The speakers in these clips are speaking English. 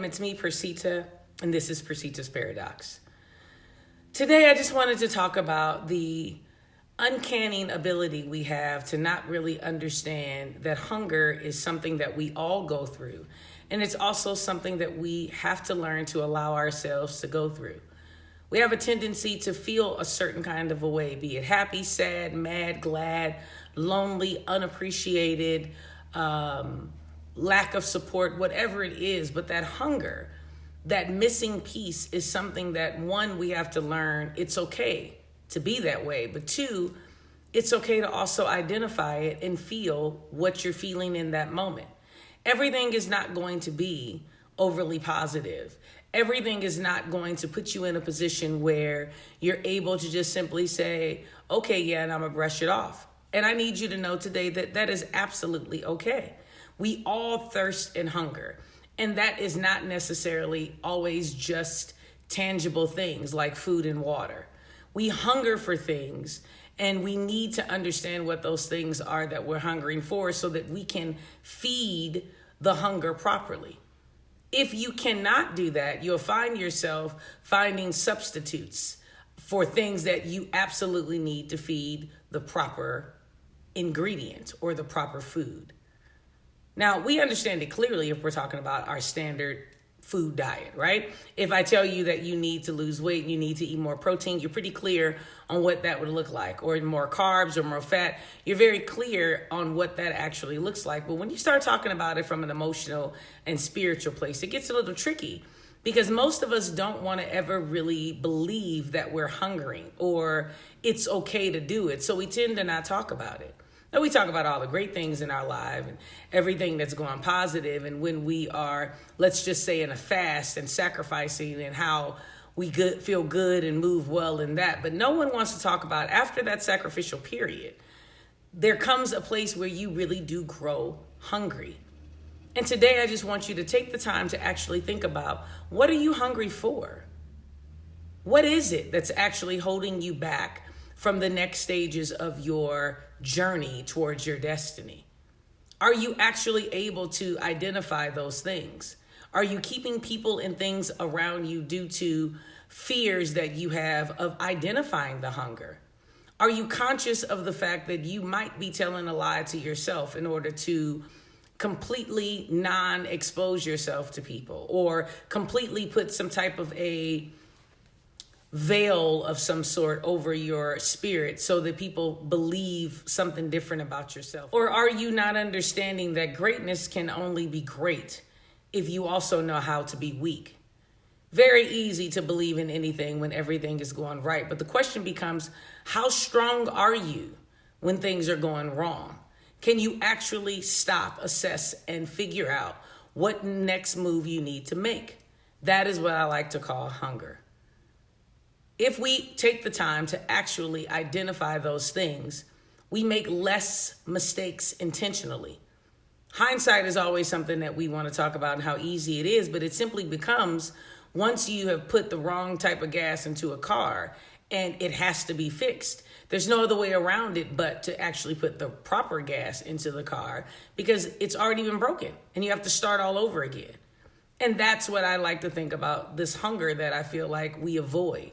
It's me, Persita, and this is Persita's Paradox. Today, I just wanted to talk about the uncanny ability we have to not really understand that hunger is something that we all go through. And it's also something that we have to learn to allow ourselves to go through. We have a tendency to feel a certain kind of a way, be it happy, sad, mad, glad, lonely, unappreciated, lack of support, whatever it is. But that hunger, that missing piece is something that, one, we have to learn it's okay to be that way. But two, it's okay to also identify it and feel what you're feeling in that moment. Everything is not going to be overly positive. Everything is not going to put you in a position where you're able to just simply say, okay, yeah, and I'm gonna brush it off. And I need you to know today that that is absolutely okay. We all thirst and hunger. And that is not necessarily always just tangible things like food and water. We hunger for things, and we need to understand what those things are that we're hungering for so that we can feed the hunger properly. If you cannot do that, you'll find yourself finding substitutes for things that you absolutely need to feed the proper ingredient or the proper food. Now, we understand it clearly if we're talking about our standard food diet, right? If I tell you that you need to lose weight and you need to eat more protein, you're pretty clear on what that would look like, or more carbs or more fat. You're very clear on what that actually looks like. But when you start talking about it from an emotional and spiritual place, it gets a little tricky because most of us don't want to ever really believe that we're hungering or it's okay to do it. So we tend to not talk about it. Now, we talk about all the great things in our life and everything that's going positive. And when we are, let's just say, in a fast and sacrificing and how we feel good and move well in that. But no one wants to talk about after that sacrificial period, there comes a place where you really do grow hungry. And today I just want you to take the time to actually think about, what are you hungry for? What is it that's actually holding you back from the next stages of your journey towards your destiny? Are you actually able to identify those things? Are you keeping people and things around you due to fears that you have of identifying the hunger? Are you conscious of the fact that you might be telling a lie to yourself in order to completely non-expose yourself to people, or completely put some type of a veil of some sort over your spirit so that people believe something different about yourself? Or are you not understanding that greatness can only be great if you also know how to be weak? Very easy to believe in anything when everything is going right. But the question becomes, how strong are you when things are going wrong? Can you actually stop, assess, and figure out what next move you need to make? That is what I like to call hunger. If we take the time to actually identify those things, we make less mistakes intentionally. Hindsight is always something that we want to talk about and how easy it is, but it simply becomes once you have put the wrong type of gas into a car and it has to be fixed. There's no other way around it but to actually put the proper gas into the car because it's already been broken and you have to start all over again. And that's what I like to think about, this hunger that I feel like we avoid.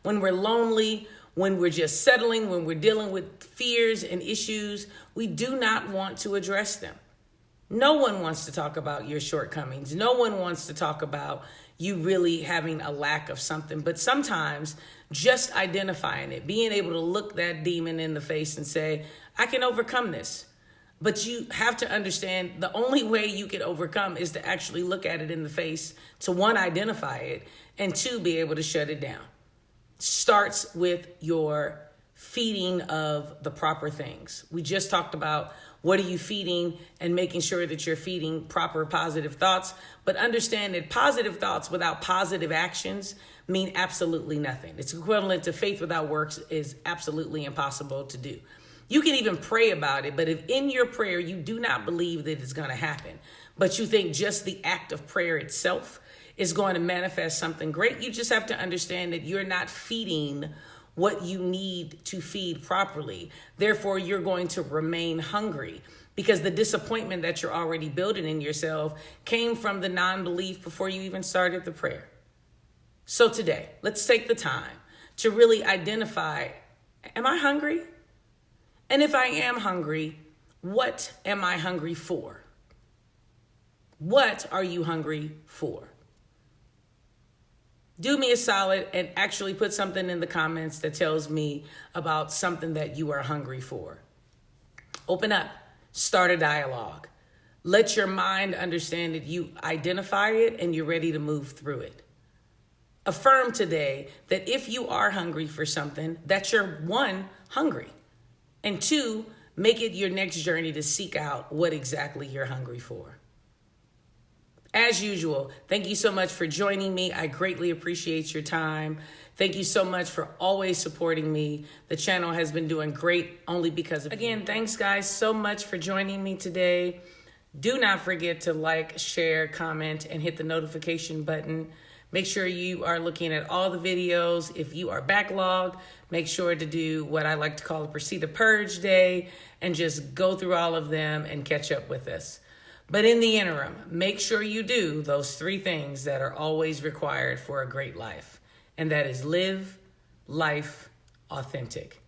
When we're lonely, when we're just settling, when we're dealing with fears and issues, we do not want to address them. No one wants to talk about your shortcomings. No one wants to talk about you really having a lack of something. But sometimes just identifying it, being able to look that demon in the face and say, I can overcome this. But you have to understand the only way you can overcome is to actually look at it in the face, to one, identify it, and two, be able to shut it down. Starts with your feeding of the proper things. We just talked about what are you feeding and making sure that you're feeding proper positive thoughts. But understand that positive thoughts without positive actions mean absolutely nothing. It's equivalent to faith without works is absolutely impossible to do. You can even pray about it, but if in your prayer you do not believe that it's going to happen, but you think just the act of prayer itself is going to manifest something great, you just have to understand that you're not feeding what you need to feed properly. Therefore, you're going to remain hungry because the disappointment that you're already building in yourself came from the non-belief before you even started the prayer. So today, let's take the time to really identify, am I hungry? And if I am hungry, what am I hungry for? What are you hungry for? Do me a solid and actually put something in the comments that tells me about something that you are hungry for. Open up, start a dialogue. Let your mind understand that you identify it and you're ready to move through it. Affirm today that if you are hungry for something, that you're one, hungry, and two, make it your next journey to seek out what exactly you're hungry for. As usual, thank you so much for joining me. I greatly appreciate your time. Thank you so much for always supporting me. The channel has been doing great only because of you. Again, thanks guys so much for joining me today. Do not forget to like, share, comment, and hit the notification button. Make sure you are looking at all the videos. If you are backlogged, make sure to do what I like to call a Proceed to Purge day and just go through all of them and catch up with us. But in the interim, make sure you do those 3 things that are always required for a great life. And that is live life authentic.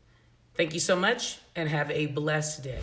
Thank you so much and have a blessed day.